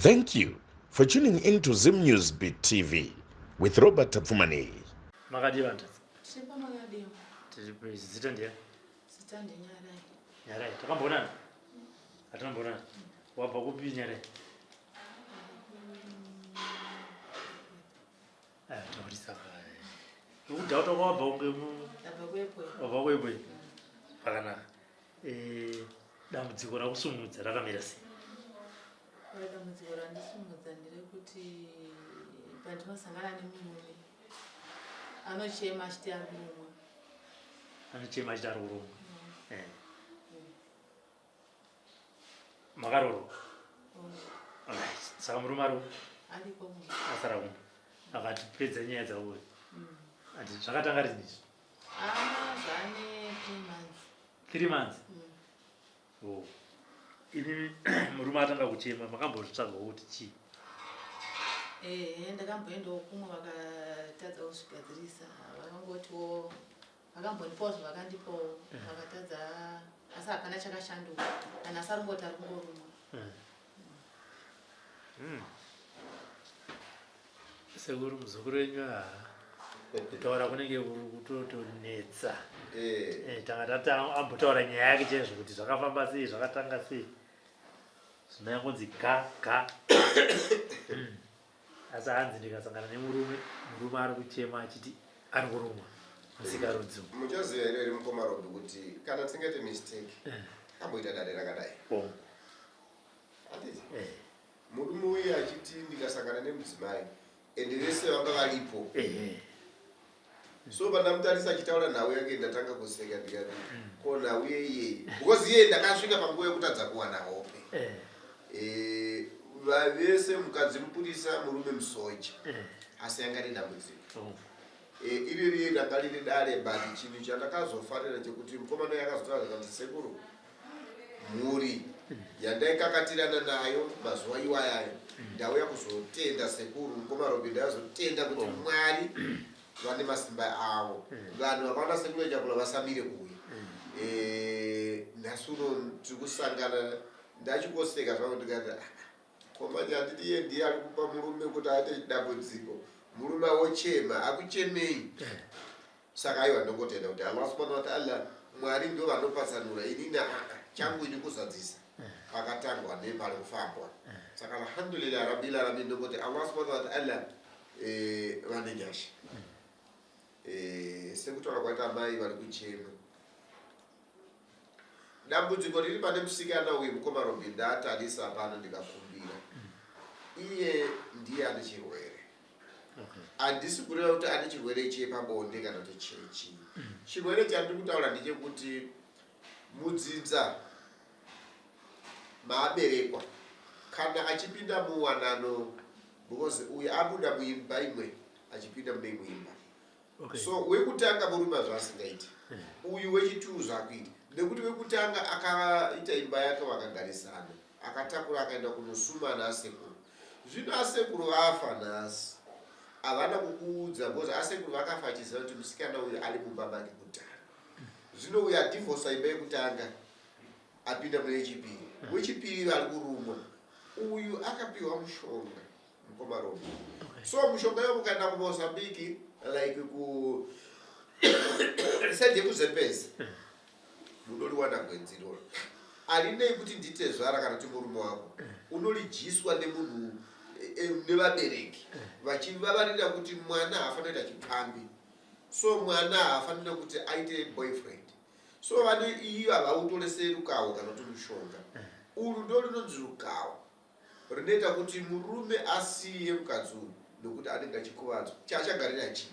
Thank you for tuning in to Zim News Beat TV with Robert Tapfumani. Makadi bantu. Sipa magadi. Zitandi. Sitandi nyarai. Nyarai. Takambonana. Atambonana. Wapa kupi nyarai. Taurisa. Uda utoko wapa ungemu. Wapa kwepwe. Pakana. Dambudziko rakusumudza rakamira sei? Dambudziko randisumudza nderekuti pandinosangana nemurume anochema achiti ari kurumwa. Anochema achiti ari kurumwa. Makaroro. Saka murume ari Ariko munhu. asara kumwe. Akati pedza nyaya dzauyo. Ati zvakatanga rini izvi? Zvane 3 months. 3 months. Oh. Ini murume atanga kuchema makambozvitsvaga kuti chii? Ndakamboendawo kumwe vakatadza kuzvigadzirisa vakangotiwo vakambondipawo zvavakandipawo vakatadza asi hapana chakashanduka kana asarongoti ari kungorumwa. Sekuru muzukuru wenyu kutaura kunenge kutotonetsa. Tanga ambotaura nyaya yake chaizvo kuti zvakafamba sei zvakatanga sei zvinonyangonzi ga asi hanzi ndikasangana nemurume ari kuchema achiti ari kurumwa musikarudzi. Muchaziva here mukomarobi kuti kana tingete mistake amboita dare rakadai hatiti murume uye achiti ndikasangana nemudzimai ende vese vanga varipo so pandamutarisa achitaura nhau yake ndatanga kuseka ndikati ko nhau yeye because iye ndakasvika panguva yekutadza kuwana hope vese mukadzi mupurisa murume musoja asi yanga nedambudziko iviri ranga riri dare but chinhu chandakazofarira chekuti mukomana yakazotaura kuti sekuru mhuri yandaikakatirana nayo mazuva iwayayo ndauya kuzotenda sekuru mukomarobi ndayazotenda kuti Mwari vane masimba avo vanhu vakaona sekuru echakula vasamire kuuya nhasi uno tiri kusangana ndachikoseka zvangu ndikati komanya handiti iye ndiye ari kupa murume kuti aite dambudziko murume wochema akuchemei saka aiwa ndongotenda kuti Allah subhanahu wa ta'ala Mwari ndo vanopatsanura inini changu ini kuzadzisa pakatangwa nepari kufambwa saka alhamdulillah rabbil alamin ndongoti Allah subhanahu wa ta'ala vane nyasha sekutaura kwaita mai vari kuchema dambudziko riri pane musikana uyu mukomarobi ndatarisa pano ndikakumbira iye ndiye ane chirwere handisi kureva kuti ane chirwere chepabonde kana kuti chechi chirwere chandiri kutaura ndechekuti mudzidza maaberekwa kana achipinda muwanano because uyu abuda muimba imwe achipinda mune imwe imba so wekutanga murume zvaasingaiti uyu wechituru zvakuita nekuti wekutanga akaita imba yake vakagarisana akatakura akaenda kunosuma naasekuru zvino asekuru vafa nhasi havana kukuudza because asekuru vakafa achiziva kuti musikana uyu ari mumba make kudhara zvino uyu adhivhosa imba yekutanga apinda mune yechipiri wechipiri vari kurumwa uyu akapiwa mushonga mukomarobi so mushonga yo mukaenda kumozambiki like ku side yekuzembezi munoriwana gwenzi iroro arinei kuti nditezvara kana kuti murume wako unorijiswa nemunhu nevabereki vachivavarira kuti mwana haafanira chipambi so mwana haafanira kuti aite boyfriend so vane iyo havautorese rukawo kana kuti mushonga uru ndo rinonzi rukawo rinoita kuti murume asiye mukadzi uyu nokuti anenge achikuvadzwa chaachagarira chii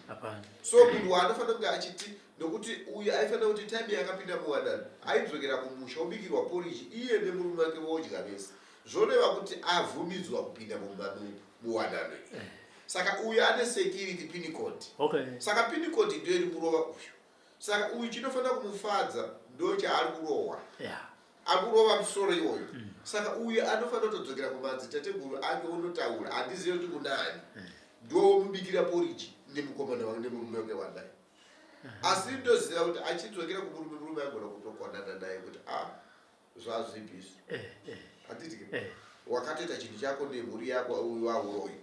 so munhu waanofanira kunge achiti nokuti uyu aifanira kuti time yakapinda muwanano aidzokera kumusha obikirwa poriji iye nemurume wake vodya vese zvoreva kuti avhumidzwa kupinda muwanano saka uyu ane security pinicot saka pinicot ndo iri kurova uyu saka uyu chinofanira kumufadza ndo chaari kurohwa ari kurova musoro iwoyo saka uyu anofanira kutodzokera kumadzi tateguru ake unotaura handizive kuti kunani ndo mubikira poriji nemukomana wangu nemurume wake wadai asi ndoziva kuti achidzokera kumurume agona kutokonana naye kuti zvazvipiso hatiti wakatoita chinhu chako nemhuri yako uyu wauroyi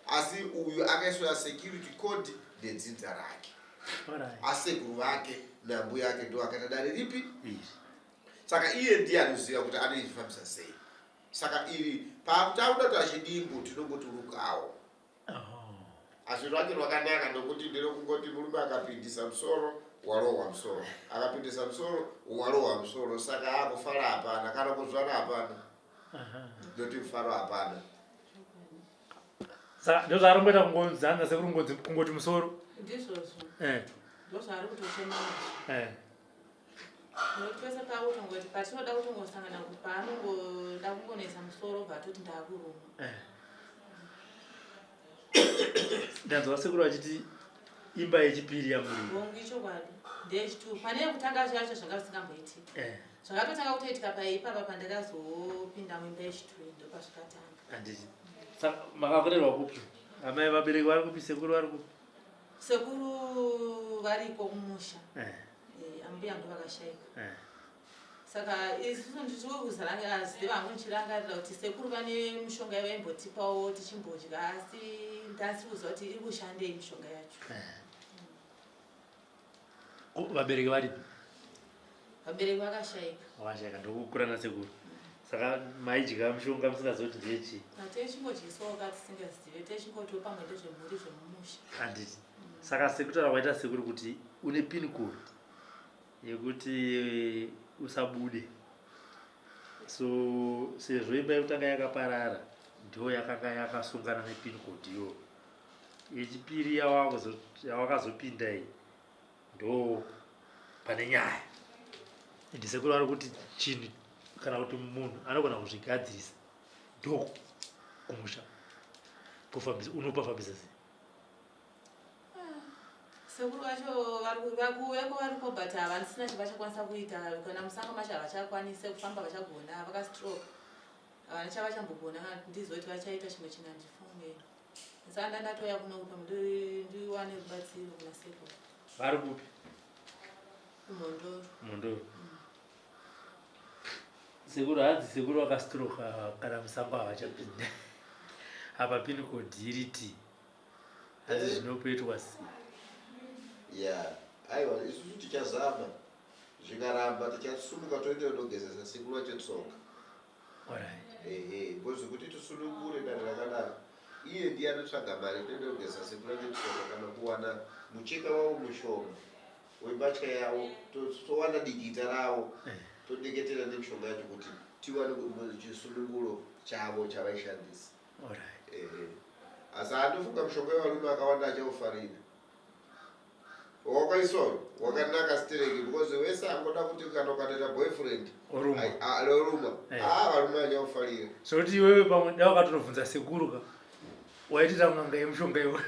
asi uyu akaiswa security code nedzinza rake asekuru vake nambuya yake ndo akaita dare ripi saka iye ndiye anoziva kuti anoifambisa sei saka iri patauda kuti achidimbu tinongoti rukawo asi rwake rwakanaka nokuti nderekungoti murume akapindisa musoro warohwa musoro akapindisa musoro warohwa musoro saka akufara hapana kana kuzvana hapana noti mufaro hapana saka ndo zvaaromboita kungonzana sekungoti musoro ndizvozvo ndo zvaari kutochema notipese pakutongoti patinoda kutongosangana kuti paanongoda kungonoisa musoro bva toti ndakuruma ndanzwa sekuru achiti imba yechipiri yamurima bongi chokwadi ndechitu pane kutanga zvacho zvanga zvisingamboitika zvakatotanga kutoitika paipapa pandakazopinda muimba yechitu ndo pazvikatanga handiti saka makakorerwa kupi amai vabereki vari kupi sekuru vari kupi sekuru variko kumusha ambuya ndo vakashayika saka isusu ndichikuziva hangu ndichirangarira kuti sekuru vane mishonga yavaimbotipawo tichimbodya asi ndasi kuziva kuti iri kushandei mishonga yacho vabereki varipi vabereki vakashayika vakashayika ndokukura nasekuru saka maidya mishonga musingazoti ndechi techingodyisawo ka tisingazive techingotiwo pamwe ndezvemhuri zvemumusha handiti saka sekutaura kwaita sekuru kuti une pin code yekuti usabude so sezvo imba yekutanga yakaparara ndiyo yakanga yakasungana nepin code iyo yechipiri yawakazopinda iyi ndo pane nyaya ende sekuru ari kuti chinhu kana kuti munhu anogona kuzvigadzirisa ndo kumusha unopafambisa sei sekuru vacho vako varipo but havasina chavachakwanisa kuita kana musango macho havachakwanise kufamba vachagona vakastroke havana chavachambogona ndizoti vachaita chimwe china ndifunge saka ndatoya kuno kupa ndiwane rubatsiro kuna sekuru vari kupi kumondoro sekuru hanzi sekuru vakastroka kana musango havachapinda apa pin code iriti hanzi zvinopoitwa sei aiwa isusu tichazama zvikaramba tichasumuka toende kundogezesa sekuru wacho tsoka bhozi kuti tisunungure dare rakadaro iye ndiye anotsvaga mari toende kugezesa sekuru wacho tsoka kana kuwana mucheka wavo mushoma wembatya yavo towana digita ravo todeketera nemishonga yacho kuti tiwane chisununguro chavo chavaishandisa asi handofunga mishonga yevarume akawanda achaufarira wakaiswayo wakanaka stereki because wese angoda kuti kana ukatoita boyfriend aloruma varume achaufarira zvokuti iwewe pamwe da wakatonobvunza sekuruka waitita ng'anga yemushonga iwe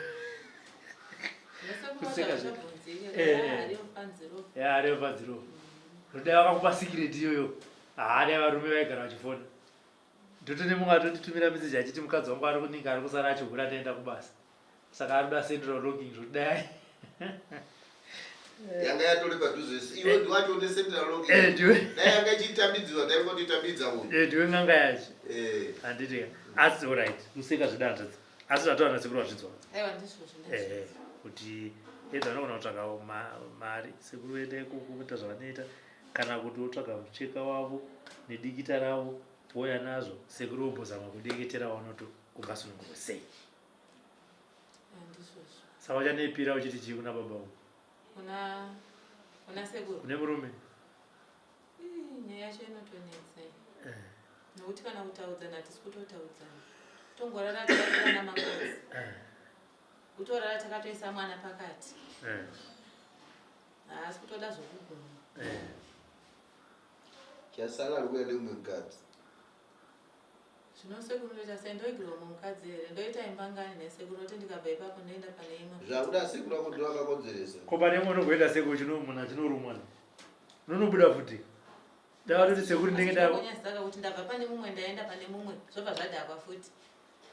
areofanziro zvodai vakakupa sikireti iyoyo dai varume vaigara vachifona ndotone mumwe atotitumira meseji achiti mukadzi wangu ari kuninga ari kusara achigura ataenda kubasa saka ari kuda central locking zvodai yanga yatori padhuze iwe ndiwacho une central locking dai yanga ichitambidzwa taingotitamidza uyu ndiwe ng'anga yacho handiti asi alright museka zvidanzvadzi asi zvatowana sekuru vazvidzwa kuti edza vanogona kutsvagawo mari sekuru vende kuita zvavanoita kana kuti wotsvaga mucheka wavo nedikita ravo wouya nazvo sekuru wombozama kudeketera wanoto kungasununguro sei saka uchanepira uchiti chii kuna baba uku kuna sekuru kune murume nyaya yacho inotonetsai nokuti kana kutaudzana hatisi kutotaudzana tongorara takatorana makadzi kutorara takatoisa mwana pakati haasi kutoda zvokugona chasara rukuya nemumwe mukadzi zvino sekuru ndoita sei ndoigirwa mumwe mukadzi here ndoita imbangani nesekuru noti ndikabva ipapo ndoenda pane imwe zvakuda sekuru ako ndo akakonzeresa ko pane imwe unongoenda sekuru chino munhu achinorumwana nonobuda futi ndavatoti sekuru ndengedanyadzisaka kuti ndabva pane mumwe ndaenda pane mumwe zvobva zvadhakwa futi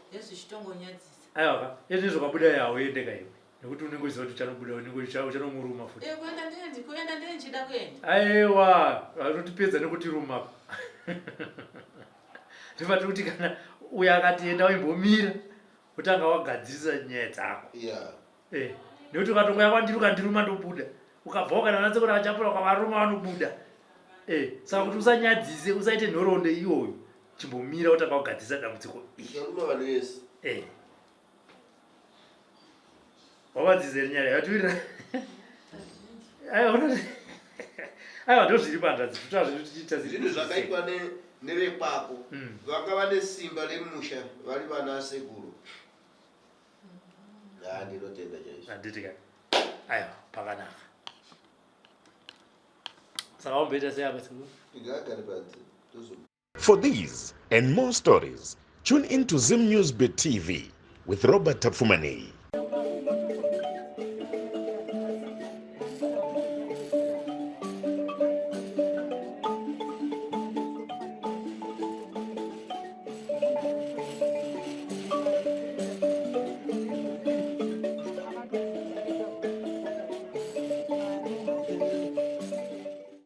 ndezvichitongonyadzisa aiwaka izvi zvokabuda yawo yendeka iwe nekuti unenge uchiziva kuti uchanobuda uchanomuruma futi kuenda ndechida kuenda aiwa vanotipedza nekuti ruma ndipati kuti kana uyo akatienda waimbomira utanga wagadzirisa nyaya dzako nekuti ukatongoya kwandiri ukandiruma ndobuda ukabva ukana natsekura achapura ukavaruma vanobuda saka kuti usanyadzise usaite nhoroondo iyoyo chimbomira utanga wagadzirisa dambudziko iri wavadzizere nyaya yatuira aiwa ndo zviri pandazi tutazvinotichiita zvinhu zvakaitwa nevekwako vanga vane simba remusha vari vana sekuru ndinotenda chaizvo handitika aiwa pakanaka saka wamboita seyapa sekuru ndingagare panze tozo. For these and more stories, tune in to Zim News Bit TV with Robert Tafumani.